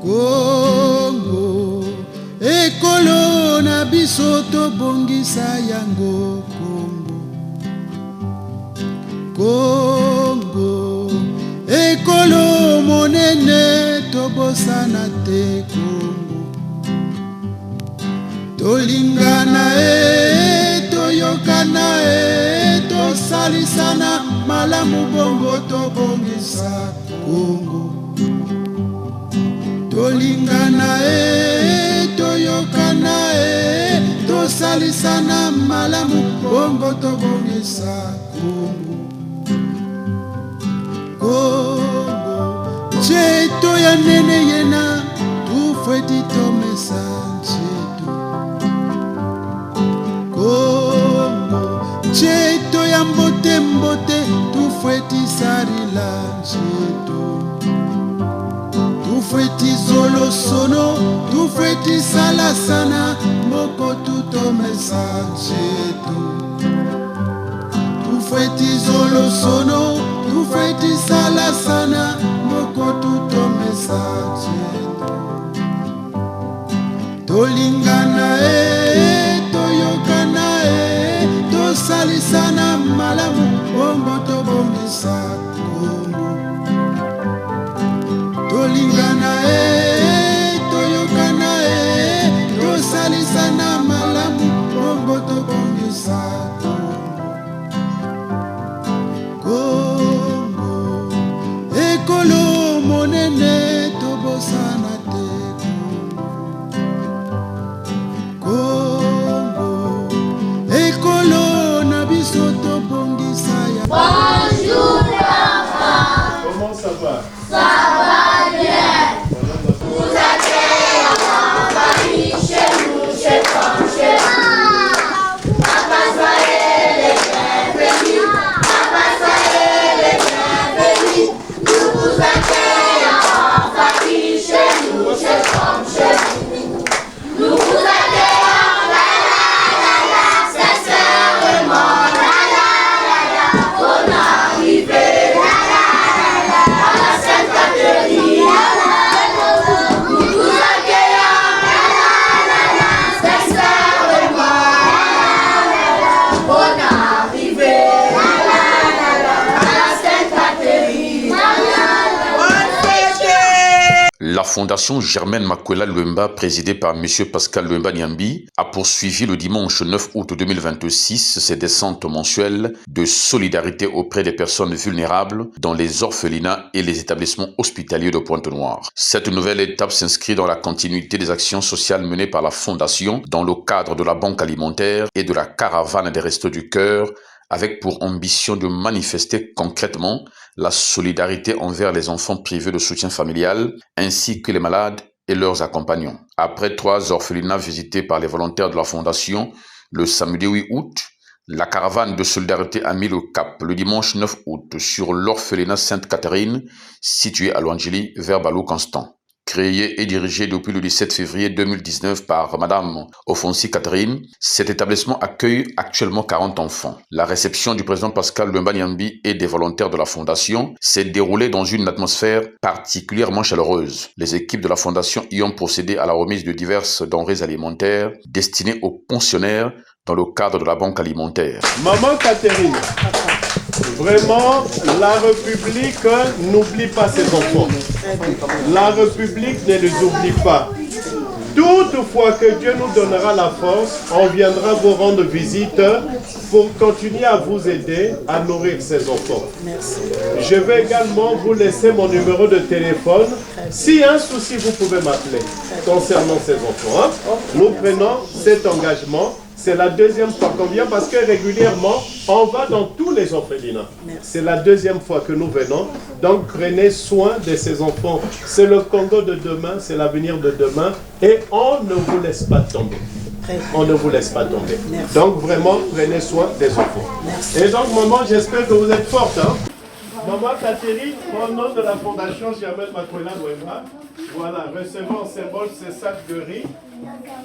Congo, ekolo na biso tobongisa yango. Congo, ekolo monene tobosana te. Congo, tolingana toyokana tosalisana malamu bongo tobongisa Congo. Tolingana toyokana tosalisana malamu bongo tobongisa Congo. Congo, cheto ya nene yena tufweti tomesa cheto. Congo, cheto ya mbote mbote tufweti sarila cheto. Tufweti zolo sono tufweti salasana moko tutomesa cheto. Tufweti zolo sono tufweti salasana moko tutomesa cheto. Tolingana toyokana tosalisana malamu bongo tobongisa Congo. Tolingana toyokana tosalisana malamu bongo tobongisa Congo. Ekolo monene tobosana te. Congo, ekolo na biso tobongisa ya. Bonjour papa. Comment ça va? Ça va bien. Vous accueillez en famille chez nous, chez toi, chez nous. Papa soyez les bienvenus. Papa soyez les bienvenus. Nous vous accueillons en famille chez nous, chez toi, chez nous. Nous vous accueillons la la la, sincèrement la la, bonne arrivée la la, à la Sainte-Catherine la. Nous vous accueillons la, sincèrement la, bonne arrivée la, à la Sainte-Catherine La Fondation Germaine Makwela Luemba, présidée par M. Pascal Luemba Nyambi, a poursuivi le dimanche 9 août 2026 ses descentes mensuelles de solidarité auprès des personnes vulnérables dans les orphelinats et les établissements hospitaliers de Pointe-Noire. Cette nouvelle étape s'inscrit dans la continuité des actions sociales menées par la Fondation dans le cadre de la Banque alimentaire et de la caravane des Restos du Cœur, avec pour ambition de manifester concrètement la solidarité envers les enfants privés de soutien familial, ainsi que les malades et leurs accompagnants. Après 3 orphelinats visités par les volontaires de la Fondation, le samedi 8 août, la caravane de solidarité a mis le cap le dimanche 9 août sur l'orphelinat Sainte-Catherine, situé à Luangeli, vers Balou-Constant. Créé et dirigé depuis le 17 février 2019 par Madame Ofonsi Catherine, cet établissement accueille actuellement 40 enfants. La réception du président Pascal Luemba Nyambi et des volontaires de la Fondation s'est déroulée dans une atmosphère particulièrement chaleureuse. Les équipes de la Fondation y ont procédé à la remise de diverses denrées alimentaires destinées aux pensionnaires dans le cadre de la Banque alimentaire. Maman Catherine, vraiment, la République n'oublie pas ses enfants. La République ne les oublie pas. Toutefois que Dieu nous donnera la force, on viendra vous rendre visite pour continuer à vous aider à nourrir ces enfants. Merci. Je vais également vous laisser mon numéro de téléphone. Si un souci, vous pouvez m'appeler concernant ces enfants. Hein? Nous prenons cet engagement. C'est la deuxième fois qu'on vient parce que régulièrement, on va dans tous les orphelinats. C'est la deuxième fois que nous venons. Donc prenez soin de ces enfants. C'est le Congo de demain, c'est l'avenir de demain. Et on ne vous laisse pas tomber. On ne vous laisse pas tomber. Merci. Donc vraiment, prenez soin des enfants. Merci. Et donc maman, j'espère que vous êtes forte. Hein? Maman Catherine, au nom de la Fondation Germaine Makwela Luemba, voilà, recevons en symbole ces sacs de riz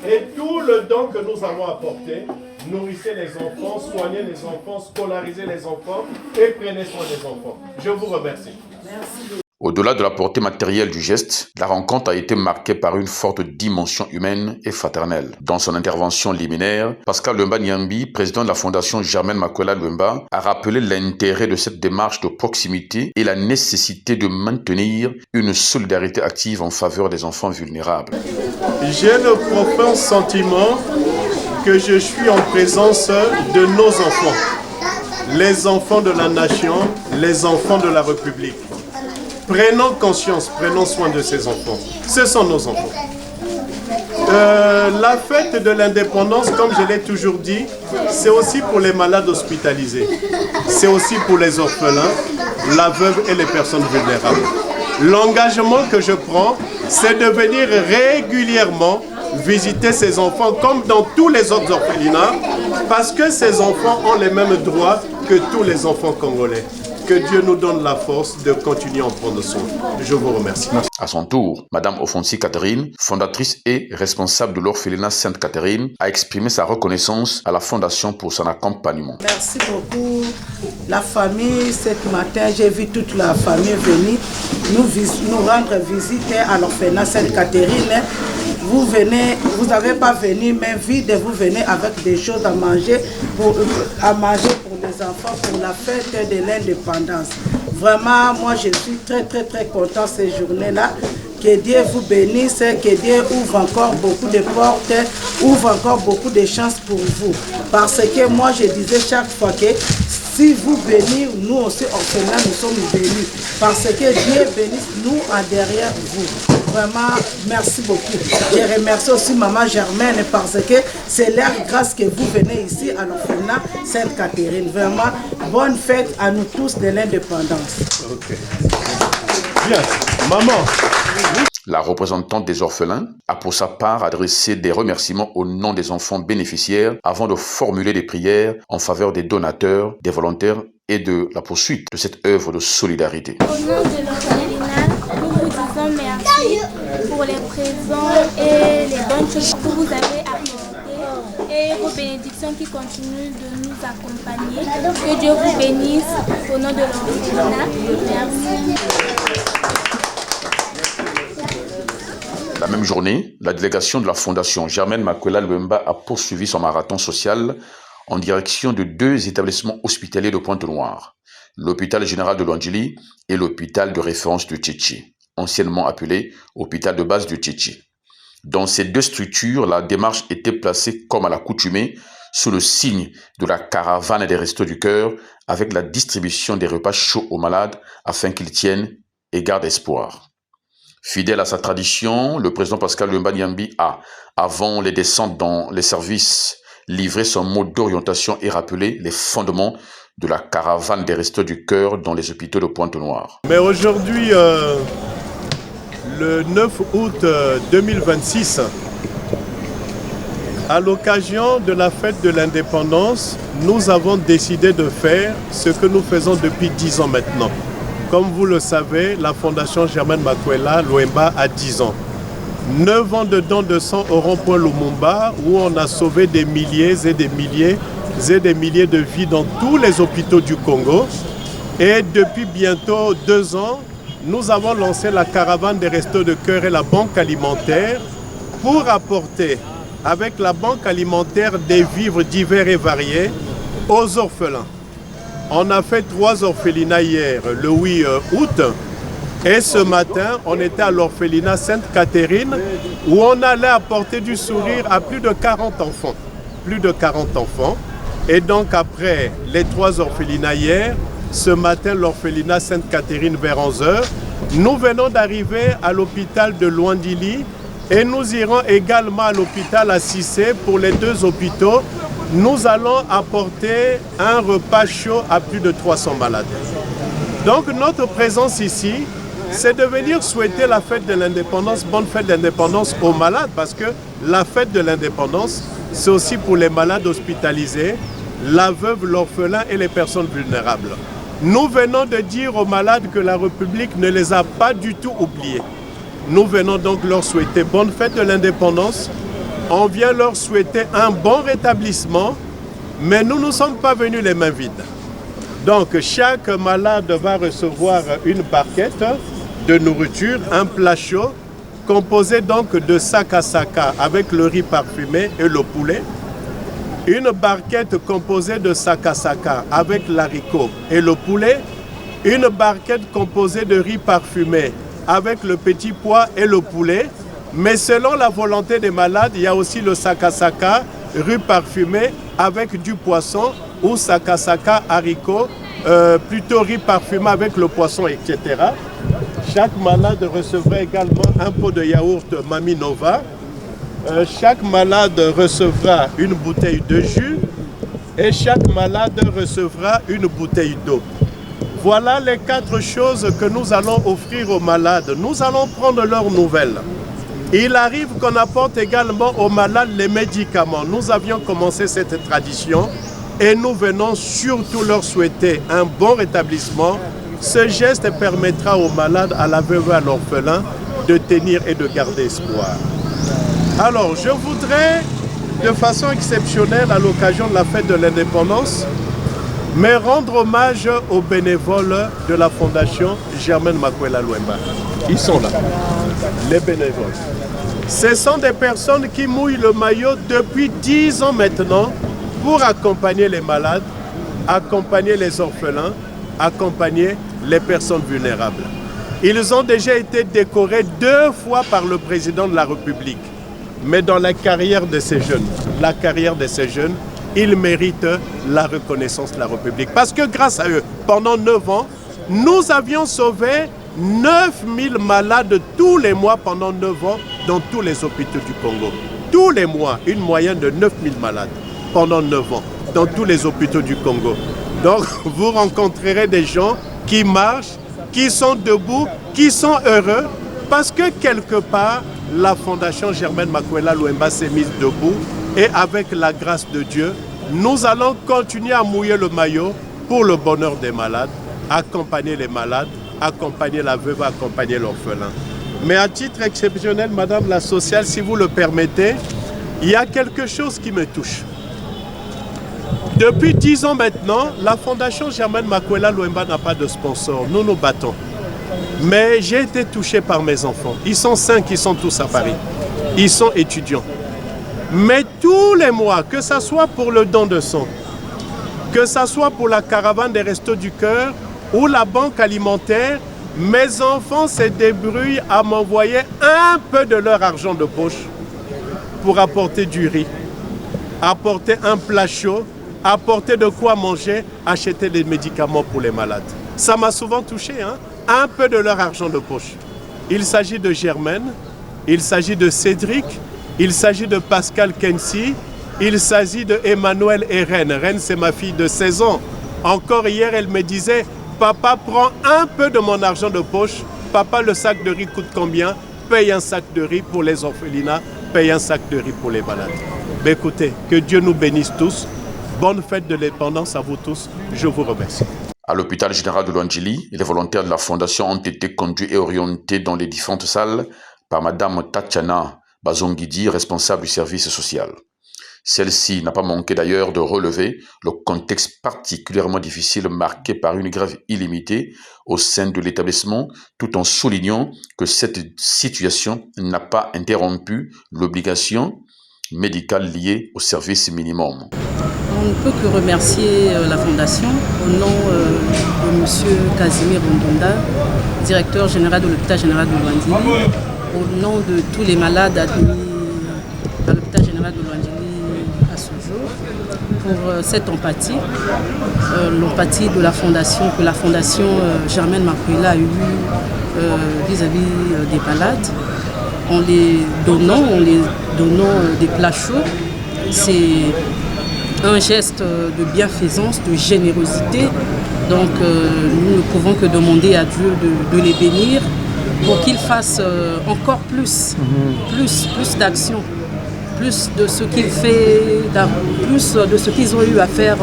et tout le don que nous avons apporté. Nourrissez les enfants, soignez les enfants, scolarisez les enfants et prenez soin des enfants. Je vous remercie. Merci. Au-delà de la portée matérielle du geste, la rencontre a été marquée par une forte dimension humaine et fraternelle. Dans son intervention liminaire, Pascal Luemba Niambi, président de la Fondation Germaine Makwela Luemba, a rappelé l'intérêt de cette démarche de proximité et la nécessité de maintenir une solidarité active en faveur des enfants vulnérables. J'ai le profond sentiment que je suis en présence de nos enfants, les enfants de la nation, les enfants de la République. Prenons conscience, prenons soin de ces enfants. Ce sont nos enfants. La fête de l'indépendance, comme je l'ai toujours dit, c'est aussi pour les malades hospitalisés. C'est aussi pour les orphelins, la veuve et les personnes vulnérables. L'engagement que je prends, c'est de venir régulièrement visiter ces enfants comme dans tous les autres orphelinats, parce que ces enfants ont les mêmes droits que tous les enfants congolais. Que Dieu nous donne la force de continuer à en prendre soin. Je vous remercie. À son tour, Madame Ofonsi Catherine, fondatrice et responsable de l'orphelinat Sainte-Catherine, a exprimé sa reconnaissance à la Fondation pour son accompagnement. Merci beaucoup la famille. Cet matin, j'ai vu toute la famille venir nous rendre visite à l'orphelinat Sainte-Catherine. Vous n'avez pas venu main vide, vous venez avec des choses à manger pour les enfants pour la fête de l'indépendance. Vraiment, moi je suis très content ces journées-là. Que Dieu vous bénisse, que Dieu ouvre encore beaucoup de portes, ouvre encore beaucoup de chances pour vous. Parce que moi je disais chaque fois que si vous bénissez, nous aussi orphelins, nous sommes bénis. Parce que Dieu bénisse nous en derrière vous. Vraiment, merci beaucoup. Je remercie aussi Maman Germaine parce que c'est leur grâce que vous venez ici à l'orphelinat Sainte-Catherine. Vraiment, bonne fête à nous tous de l'indépendance. Ok. Bien, maman. La représentante des orphelins a pour sa part adressé des remerciements au nom des enfants bénéficiaires avant de formuler des prières en faveur des donateurs, des volontaires et de la poursuite de cette œuvre de solidarité. Au nom de l'orphelinat, nous vous disons merci pour les présents et les bonnes choses que vous avez apportées et vos bénédictions qui continuent de nous accompagner. Que Dieu vous bénisse au nom de l'orphelinat. Merci. La même journée, la délégation de la Fondation Germaine Makwela Luemba a poursuivi son marathon social en direction de deux établissements hospitaliers de Pointe-Noire, l'hôpital général de Lwandjili et l'hôpital de référence de Tchétché, anciennement appelé hôpital de base de Tchétché. Dans ces deux structures, la démarche était placée comme à l'accoutumée sous le signe de la caravane des Restos du Cœur avec la distribution des repas chauds aux malades afin qu'ils tiennent et gardent espoir. Fidèle à sa tradition, le président Pascal Luemba Niambi a, avant les descentes dans les services, livré son mot d'orientation et rappelé les fondements de la caravane des Restos du Cœur dans les hôpitaux de Pointe-Noire. Mais aujourd'hui, le 9 août 2026, à l'occasion de la fête de l'indépendance, nous avons décidé de faire ce que nous faisons depuis 10 ans maintenant. Comme vous le savez, la Fondation Germaine Makwela Luemba a 10 ans. 9 ans de dons de sang au rond-point Lumumba, où on a sauvé des milliers et des milliers de vies dans tous les hôpitaux du Congo. Et depuis bientôt 2 ans, nous avons lancé la caravane des Restos de Cœur et la banque alimentaire pour apporter, avec la banque alimentaire, des vivres divers et variés aux orphelins. On a fait 3 orphelinats hier, le 8 août. Et ce matin, on était à l'orphelinat Sainte-Catherine où on allait apporter du sourire à plus de 40 enfants. Plus de 40 enfants. Et donc après les 3 orphelinats hier, ce matin, l'orphelinat Sainte-Catherine vers 11 h, nous venons d'arriver à l'hôpital de Lwandjili et nous irons également à l'hôpital à Cissé pour les 2 hôpitaux. Nous allons apporter un repas chaud à plus de 300 malades. Donc notre présence ici, c'est de venir souhaiter la fête de l'indépendance, bonne fête de l'indépendance aux malades, parce que la fête de l'indépendance, c'est aussi pour les malades hospitalisés, la veuve, l'orphelin et les personnes vulnérables. Nous venons de dire aux malades que la République ne les a pas du tout oubliés. Nous venons donc leur souhaiter bonne fête de l'indépendance. On vient leur souhaiter un bon rétablissement, mais nous ne sommes pas venus les mains vides. Donc chaque malade va recevoir une barquette de nourriture, un plat chaud, composé donc de sakasaka avec le riz parfumé et le poulet. Une barquette composée de sakasaka avec l'haricot et le poulet. Une barquette composée de riz parfumé avec le petit pois et le poulet. Mais selon la volonté des malades, il y a aussi le sakasaka, riz parfumé avec du poisson ou sakasaka, haricot, plutôt riz parfumé avec le poisson, etc. Chaque malade recevra également un pot de yaourt Mami Nova. Chaque malade recevra une bouteille de jus et chaque malade recevra une bouteille d'eau. Voilà les 4 choses que nous allons offrir aux malades. Nous allons prendre leurs nouvelles. Il arrive qu'on apporte également aux malades les médicaments. Nous avions commencé cette tradition et nous venons surtout leur souhaiter un bon rétablissement. Ce geste permettra aux malades, à la veuve et à l'orphelin de tenir et de garder espoir. Alors, je voudrais, de façon exceptionnelle, à l'occasion de la fête de l'indépendance, me rendre hommage aux bénévoles de la Fondation Germaine Makwela Luemba. Ils sont là, les bénévoles. Ce sont des personnes qui mouillent le maillot depuis 10 ans maintenant pour accompagner les malades, accompagner les orphelins, accompagner les personnes vulnérables. Ils ont déjà été décorés 2 fois par le président de la République. Mais dans la carrière de ces jeunes, ils méritent la reconnaissance de la République. Parce que grâce à eux, pendant 9 ans, nous avions sauvé 9000 malades tous les mois pendant 9 ans dans tous les hôpitaux du Congo. Tous les mois, une moyenne de 9000 malades pendant 9 ans dans tous les hôpitaux du Congo. Donc, vous rencontrerez des gens qui marchent, qui sont debout, qui sont heureux, parce que quelque part, la Fondation Germaine Makwela Luemba s'est mise debout et avec la grâce de Dieu, nous allons continuer à mouiller le maillot pour le bonheur des malades, accompagner les malades, accompagner la veuve, accompagner l'orphelin. Mais à titre exceptionnel, Madame la sociale, si vous le permettez, il y a quelque chose qui me touche. Depuis 10 ans maintenant, la Fondation Germaine Makwela Luemba n'a pas de sponsor. Nous nous battons. Mais j'ai été touché par mes enfants. Ils sont 5, ils sont tous à Paris. Ils sont étudiants. Mais tous les mois, que ce soit pour le don de sang, que ce soit pour la caravane des Restos du Cœur ou la banque alimentaire, mes enfants se débrouillent à m'envoyer un peu de leur argent de poche pour apporter du riz, apporter un plat chaud, apporter de quoi manger, acheter des médicaments pour les malades. Ça m'a souvent touché, hein? Un peu de leur argent de poche. Il s'agit de Germaine, il s'agit de Cédric, il s'agit de Pascal Kensi, il s'agit de Emmanuel et Reine. Reine, c'est ma fille de 16 ans. Encore hier, elle me disait, papa, prends un peu de mon argent de poche. Papa, le sac de riz coûte combien? Paye un sac de riz pour les orphelinats, paye un sac de riz pour les malades. Mais écoutez, que Dieu nous bénisse tous. Bonne fête de l'indépendance à vous tous. Je vous remercie. À l'hôpital général de Luandjili, les volontaires de la fondation ont été conduits et orientés dans les différentes salles par Madame Tatiana Bazongidi, responsable du service social. Celle-ci n'a pas manqué d'ailleurs de relever le contexte particulièrement difficile marqué par une grève illimitée au sein de l'établissement, tout en soulignant que cette situation n'a pas interrompu l'obligation médicale liée au service minimum. On ne peut que remercier la Fondation au nom de M. Casimir Rondonda, directeur général de l'hôpital général de Luandjili, au nom de tous les malades admis à l'hôpital général de Luandjili à ce jour, pour cette empathie, l'empathie de la Fondation, que la Fondation Germaine Makwela a eue vis-à-vis des malades, en les donnant des plats chauds. C'est un geste de bienfaisance, de générosité. Donc nous ne pouvons que demander à Dieu de les bénir pour qu'ils fassent encore plus d'actions, plus de ce qu'ils plus de ce qu'ils ont eu à faire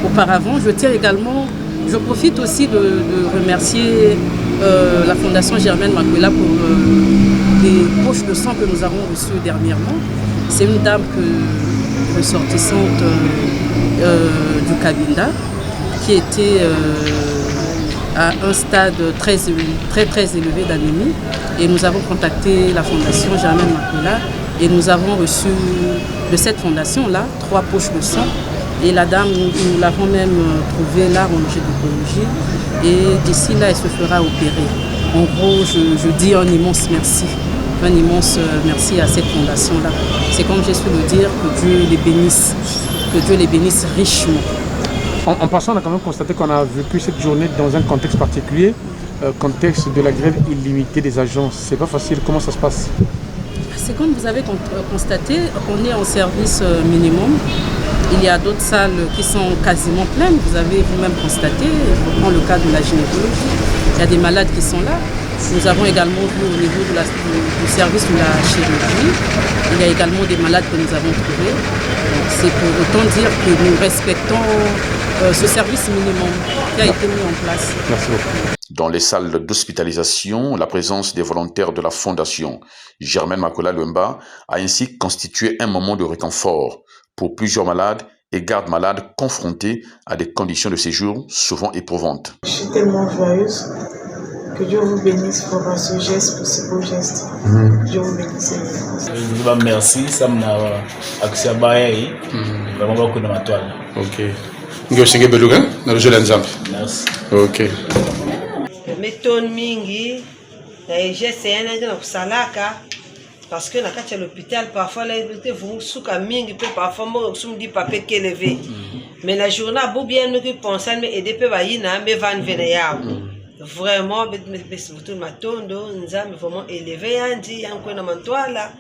auparavant. Je profite aussi de remercier la Fondation Germaine Makwela pour les poches de sang que nous avons reçues dernièrement. C'est une dame ressortissante du Cabinda qui était à un stade très élevé d'anémie. Et nous avons contacté la fondation Germaine Makwela et nous avons reçu de cette fondation-là 3 poches de sang. Et la dame, nous l'avons même trouvée là en gynécologie. Et d'ici là, elle se fera opérer. En gros, je dis un immense merci. Un immense merci à cette fondation-là. C'est comme j'ai su le dire, que Dieu les bénisse. Que Dieu les bénisse richement. En passant, on a quand même constaté qu'on a vécu cette journée dans un contexte particulier, contexte de la grève illimitée des agences. C'est pas facile, comment ça se passe? C'est comme vous avez constaté, on est en service minimum. Il y a d'autres salles qui sont quasiment pleines, vous avez vous-même constaté. Je prends le cas de la gynécologie, il y a des malades qui sont là. Nous avons également vu au niveau du service de la chirurgie, il y a également des malades que nous avons trouvés. C'est pour autant dire que nous respectons ce service minimum qui a été mis en place. Merci beaucoup. Dans les salles d'hospitalisation, la présence des volontaires de la Fondation Germaine Makwela Luemba a ainsi constitué un moment de réconfort pour plusieurs malades et gardes-malades confrontés à des conditions de séjour souvent éprouvantes. Je suis tellement joyeuse. Que Dieu vous bénisse pour ce geste, pour ce beau geste. Dieu vous bénisse. Je vous remercie, ça m'a accès à Baye. Vraiment beaucoup de ma toile. Ok. Merci. Ok. Méthode mingi, les gestes c'est un salaka parce que dans l'hôpital parfois les vous souka mingi peut parfois moi sous dit papier qui levé. Mais la journée beau bien nous penser mais aider peut va y na me van venir. Vraiment tout matondo nzambe vraiment élevé yandi yanko na mantoala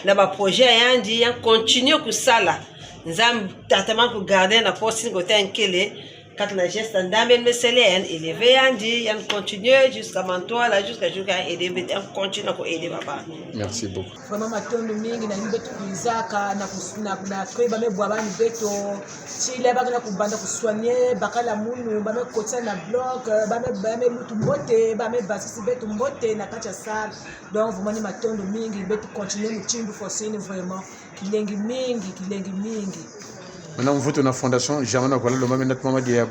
na ba projet yandi yan continue ku sala nzambe tatama ku garder na poste côté enkele quand la geste ndambe meselen élevé yandi yan continue jusqu'à mantoala jusqu'à aider on continue ku aider papa. Merci beaucoup. Vraiment matondo mingi na nibetu kuizaka na kweba me bwa bani beto chile bakana kubanda kuswanye bakala munu bame kotsa na bloc bame lutu mbote bame basisi betu mbote na kacha sala. Donc vraiment matondo mingi betu continuer muchimbu fosini vraiment kilengi mingi. Maintenant, vous faites une fondation, Germaine Makwela Luemba, maintenant, il y a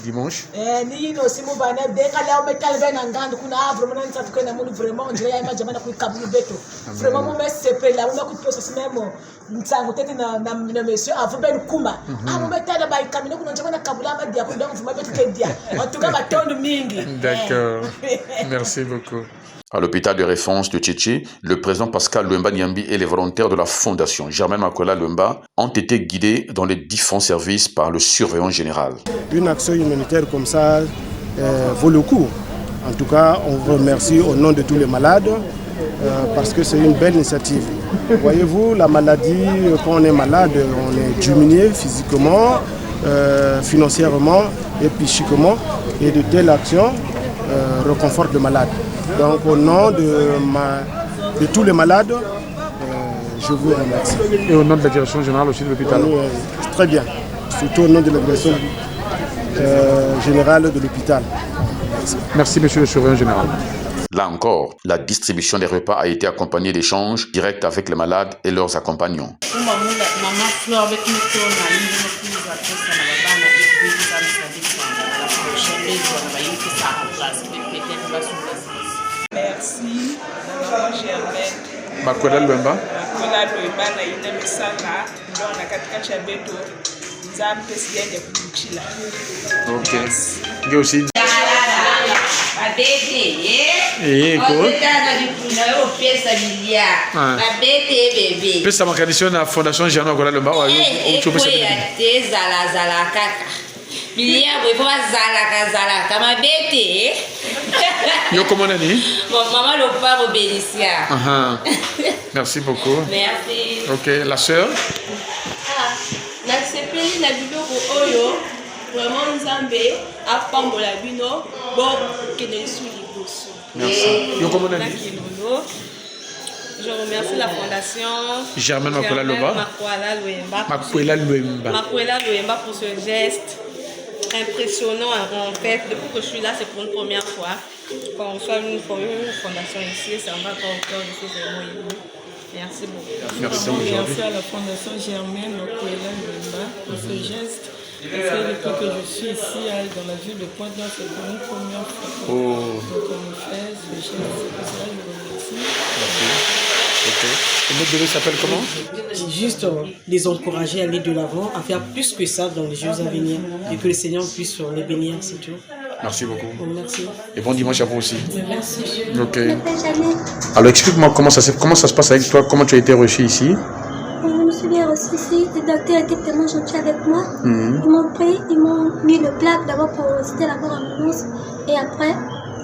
dimanche. Ni no simu bana denga leo metal bena ngando kuna vraiment nta tukena munu vraiment njira ya majamana ku kabulu beto. Vraiment mo mesepe la una ku process memo ntango tete na monsieur avu ben kuma. Mo metal ba ikamino kuna njamana kabula ma dia ku donc vous m'avez tout dia. En tout cas batondo mingi. D'accord. Merci beaucoup. À l'hôpital de référence de Tchétché, le président Pascal Luemba Niambi et les volontaires de la Fondation Germaine Makwela Luemba ont été guidés dans les différents services par le surveillant général. Une action humanitaire comme ça vaut le coup. En tout cas, on vous remercie au nom de tous les malades parce que c'est une belle initiative. Voyez-vous, la maladie, quand on est malade, on est diminué physiquement, financièrement et psychiquement. Et de telles actions réconfortent le malade. Donc au nom de tous les malades, je vous remercie. Et au nom de la direction générale aussi de l'hôpital. Très bien. Surtout au nom de la direction générale de l'hôpital. Merci monsieur le surveillant général. Là encore, la distribution des repas a été accompagnée d'échanges directs avec les malades et leurs accompagnants. Merci, Maman Germaine. Makwela Luemba. Makwela Luemba na ina misala ndo na katika ya beto nzambe siende kuchila. Ok. Ndio aussi. Pesa makanisi na Fondation Germaine Makwela Luemba wa Bilia bwefa zalaka mabete. Yo comment nani? Maman le pas Bélicia. Merci beaucoup. Merci. OK, la sœur? Na sepeli na biloko oyo vraiment nzambe apambola bino bon kene su liboso. Merci. Yo comment nani? Je remercie la Fondation Germaine Makwela Luemba. Makwela Luemba pour ce geste impressionnant en fait. Depuis que je suis là, c'est pour une première fois qu'on reçoit une fondation ici. Ça va encore, je suis vraiment émue. Merci beaucoup. Merci à la Fondation Germaine Makwela Luemba pour ce geste C'est depuis que je suis ici dans la ville de Pointe-Noire, c'est pour une première fois. Donc on me fait ce geste, c'est pour cela que je vous remercie. Et notre bébé s'appelle comment? Juste les encourager à aller de l'avant, à faire plus que ça dans les Jeux à venir et que le Seigneur puisse les bénir, c'est tout. Merci beaucoup. Merci. Et bon dimanche à vous aussi. Merci. Ok. Alors explique-moi comment ça se passe avec toi, comment tu as été reçu ici. Je me suis bien reçue ici, les docteurs étaient tellement gentils avec moi. Ils m'ont pris, ils m'ont mis le plaque d'abord pour c'était d'abord en annonce et après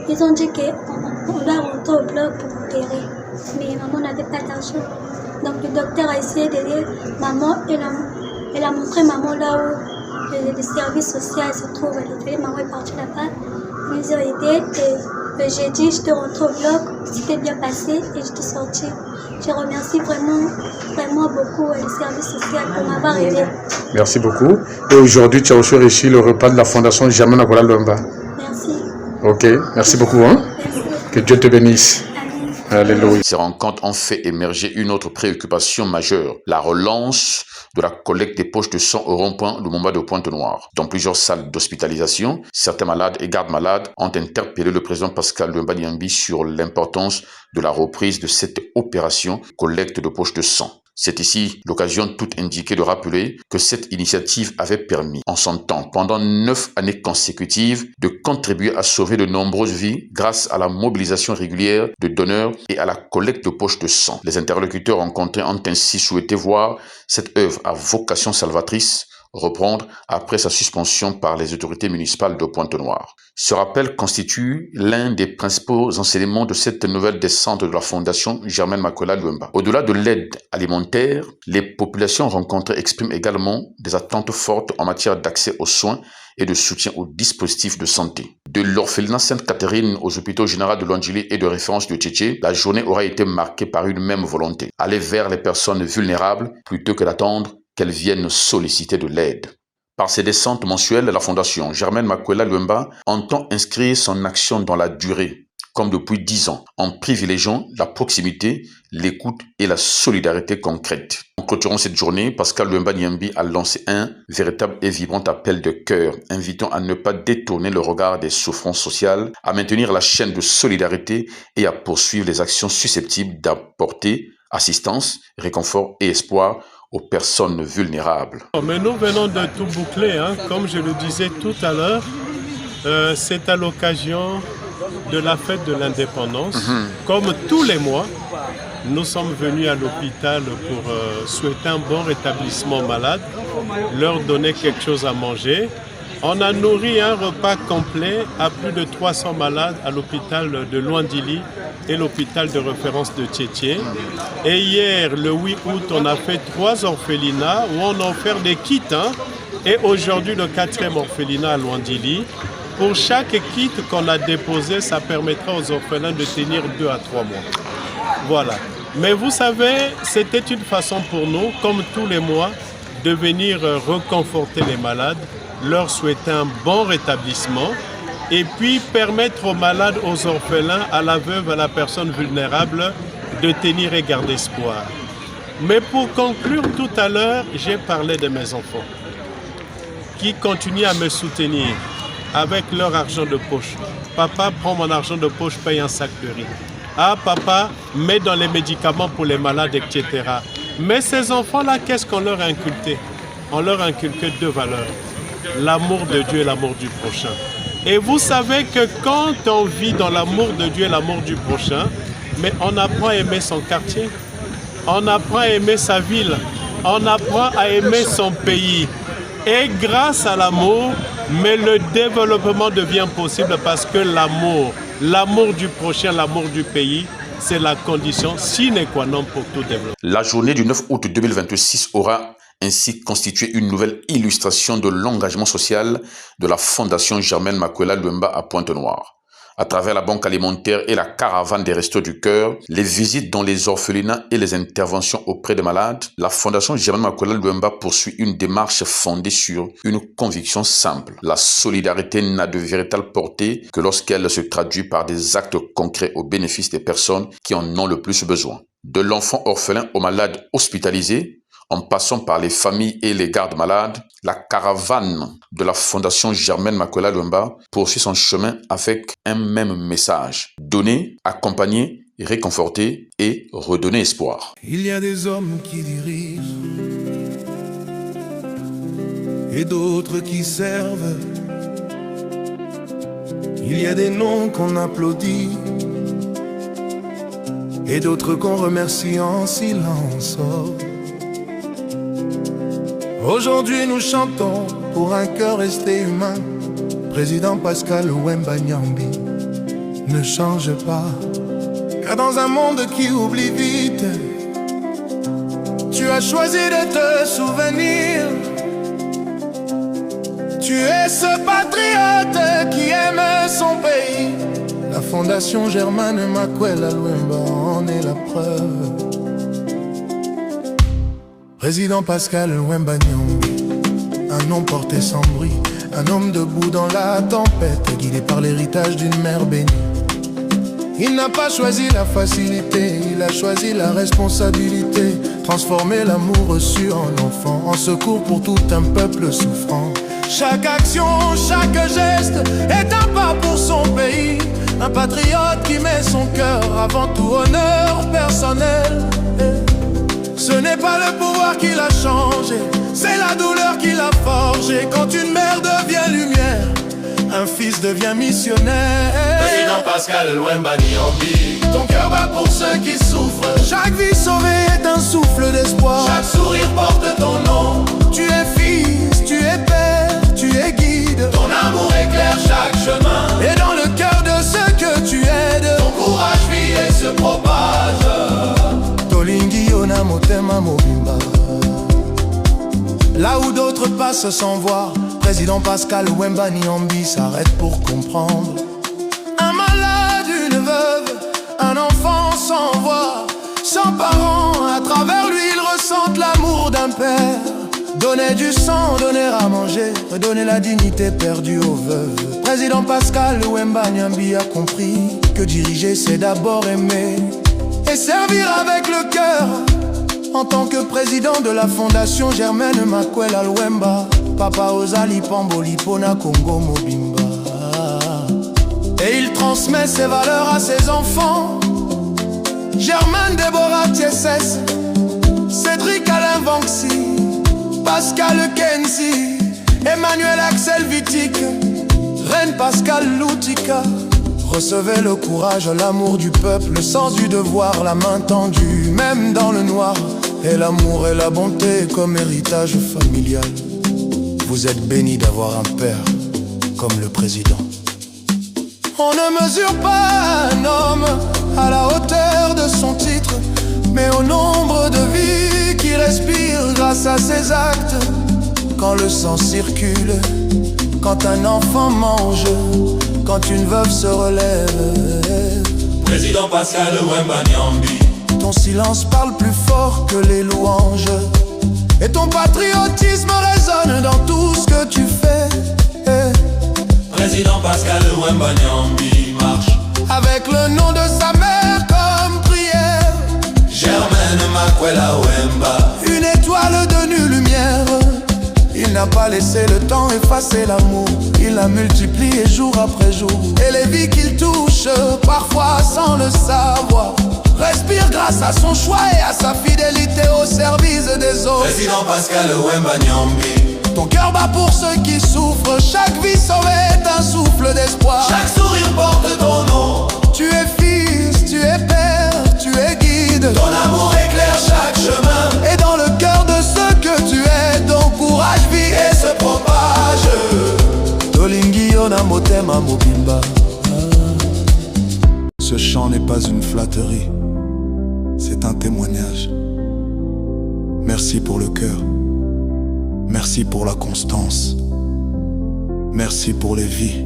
ils ont dit qu'on doit rentrer au bloc pour opérer. Mais maman n'avait pas d'argent. Donc le docteur a essayé d'aider maman et elle a montré maman là où le service social se trouve. Maman est partie là-bas, ils ont aidé et j'ai dit je te rentre au bloc, c'était bien passé et je t'ai sorti. Je remercie vraiment beaucoup le service social pour m'avoir aidé. Merci beaucoup. Et aujourd'hui, tu as aussi reçu le repas de la Fondation Germaine Makoula Luemba. Merci. Ok, merci beaucoup. Hein? Merci. Que Dieu te bénisse. Alléluia. Ces rencontres ont fait émerger une autre préoccupation majeure, la relance de la collecte des poches de sang au rond-point Lumumba de Pointe-Noire. Dans plusieurs salles d'hospitalisation, certains malades et gardes malades ont interpellé le président Pascal Luemba Niambi sur l'importance de la reprise de cette opération collecte de poches de sang. C'est ici l'occasion toute indiquée de rappeler que cette initiative avait permis, en son temps, pendant 9 années consécutives, de contribuer à sauver de nombreuses vies grâce à la mobilisation régulière de donneurs et à la collecte de poches de sang. Les interlocuteurs rencontrés ont ainsi souhaité voir cette œuvre à vocation salvatrice reprendre après sa suspension par les autorités municipales de Pointe-Noire. Ce rappel constitue l'un des principaux enseignements de cette nouvelle descente de la Fondation Germaine Makoula Luemba. Au-delà de l'aide alimentaire, les populations rencontrées expriment également des attentes fortes en matière d'accès aux soins et de soutien aux dispositifs de santé. De l'orphelinat Sainte-Catherine aux hôpitaux généraux de Lwandjili et de référence de Tchétché, la journée aura été marquée par une même volonté, aller vers les personnes vulnérables plutôt que d'attendre qu'elles viennent solliciter de l'aide. Par ces descentes mensuelles, la Fondation Germaine Makoula Luemba entend inscrire son action dans la durée, comme depuis 10 ans, en privilégiant la proximité, l'écoute et la solidarité concrète. En clôturant cette journée, Pascal Luemba Niambi a lancé un véritable et vibrant appel de cœur, invitant à ne pas détourner le regard des souffrances sociales, à maintenir la chaîne de solidarité et à poursuivre les actions susceptibles d'apporter assistance, réconfort et espoir aux personnes vulnérables. Mais nous venons de tout boucler, hein. Comme je le disais tout à l'heure, c'est à l'occasion de la fête de l'indépendance. Comme tous les mois, nous sommes venus à l'hôpital pour souhaiter un bon rétablissement malade, leur donner quelque chose à manger. On a nourri un repas complet à plus de 300 malades à l'hôpital de Lwandjili et l'hôpital de référence de Tchétché. Et hier, le 8 août, on a fait 3 orphelinats où on a offert des kits. Hein. Et aujourd'hui, le 4e orphelinat à Lwandjili. Pour chaque kit qu'on a déposé, ça permettra aux orphelins de tenir 2 à 3 mois. Voilà. Mais vous savez, c'était une façon pour nous, comme tous les mois, de venir reconforter les malades, leur souhaiter un bon rétablissement et puis permettre aux malades, aux orphelins, à la veuve, à la personne vulnérable de tenir et garder espoir. Mais pour conclure, tout à l'heure, j'ai parlé de mes enfants qui continuent à me soutenir avec leur argent de poche. Papa, prends mon argent de poche, paye un sac de riz. Ah, papa, mets dans les médicaments pour les malades, etc. Mais ces enfants-là, qu'est-ce qu'on leur a inculqué? On leur a inculqué 2 valeurs. L'amour de Dieu et l'amour du prochain. Et vous savez que quand on vit dans l'amour de Dieu et l'amour du prochain, mais on apprend à aimer son quartier, on apprend à aimer sa ville, on apprend à aimer son pays. Et grâce à l'amour, mais le développement devient possible parce que l'amour du prochain, l'amour du pays, c'est la condition sine qua non pour tout développement. La journée du 9 août 2026 aura ainsi constitué une nouvelle illustration de l'engagement social de la Fondation Germaine Makoula Luemba à Pointe-Noire. À travers la banque alimentaire et la caravane des Restos du Cœur, les visites dans les orphelinats et les interventions auprès des malades, la Fondation Germaine Makoula Luemba poursuit une démarche fondée sur une conviction simple. La solidarité n'a de véritable portée que lorsqu'elle se traduit par des actes concrets au bénéfice des personnes qui en ont le plus besoin. De l'enfant orphelin au malade hospitalisé, en passant par les familles et les gardes malades, la caravane de la Fondation Germaine Makwela Luemba poursuit son chemin avec un même message: donner, accompagner, réconforter et redonner espoir. Il y a des hommes qui dirigent et d'autres qui servent. Il y a des noms qu'on applaudit et d'autres qu'on remercie en silence. Aujourd'hui nous chantons pour un cœur resté humain. Président Pascal Luemba Nyambi, ne change pas, car dans un monde qui oublie vite, tu as choisi de te souvenir. Tu es ce patriote qui aime son pays. La Fondation Germaine Makwela Luemba en est la preuve. Président Pascal Luemba Nyambi, un nom porté sans bruit, un homme debout dans la tempête, guidé par l'héritage d'une mère bénie. Il n'a pas choisi la facilité, il a choisi la responsabilité. Transformer l'amour reçu en enfant, en secours pour tout un peuple souffrant. Chaque action, chaque geste est un pas pour son pays. Un patriote qui met son cœur avant tout honneur personnel. Ce n'est pas le pouvoir qui l'a changé, c'est la douleur qui l'a forgé. Quand une mère devient lumière, un fils devient missionnaire. Président Pascal Luemba Nyambi, ton cœur bat pour ceux qui souffrent. Chaque vie sauvée est un souffle d'espoir. Chaque sourire porte ton nom. Tu es fils, tu es père, tu es guide. Ton amour éclaire chaque chemin. Et dans le cœur de ceux que tu aides, ton courage vit et se propage. Tolingi ona motema mobimba. Là où d'autres passent sans voir, Président Pascal Luemba Nyambi s'arrête pour comprendre. Un malade, une veuve, un enfant sans voix, sans parents, à travers lui ils ressentent l'amour d'un père. Donner du sang, donner à manger, redonner la dignité perdue aux veuves. Président Pascal Luemba Nyambi a compris que diriger c'est d'abord aimer et servir avec le cœur. En tant que président de la Fondation Germaine Makwela Luemba, Papa Ozali Pamboli Pona Congo Mobimba. Et il transmet ses valeurs à ses enfants. Germaine Deborah Thiesses, Cédric Alain Vanxi, Pascal Kenzi, Emmanuel Axel Vitic, Reine Pascal Loutika. Recevez le courage, l'amour du peuple, le sens du devoir, la main tendue, même dans le noir. Et l'amour et la bonté comme héritage familial. Vous êtes bénis d'avoir un père comme le président. On ne mesure pas un homme à la hauteur de son titre, mais au nombre de vies qui respirent grâce à ses actes. Quand le sang circule, quand un enfant mange, quand une veuve se relève. Président Pascal Luemba Nyambi, ton silence parle plus fort que les louanges. Et ton patriotisme résonne dans tout ce que tu fais. Président Pascal Luemba Nyambi marche avec le nom de sa mère comme prière. Germaine Makwela Luemba, une étoile de nulle lumière. Il n'a pas laissé le temps effacer l'amour. Il l'a multiplié jour après jour. Et les vies qu'il touche, parfois sans le savoir, respire grâce à son choix et à sa fidélité au service des autres. Président Pascal Luemba Nyambi, ton cœur bat pour ceux qui souffrent. Chaque vie sauvée est un souffle d'espoir. Chaque sourire porte ton nom. Tu es fils, tu es père, tu es guide. Ton amour éclaire chaque chemin. Et dans le cœur de ceux que tu es, ton courage vit et se propage. Tolingi ona motema mobimba. Ce chant n'est pas une flatterie, c'est un témoignage. Merci pour le cœur. Merci pour la constance. Merci pour les vies.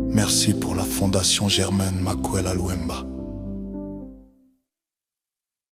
Merci pour la Fondation Germaine Makwela Luemba.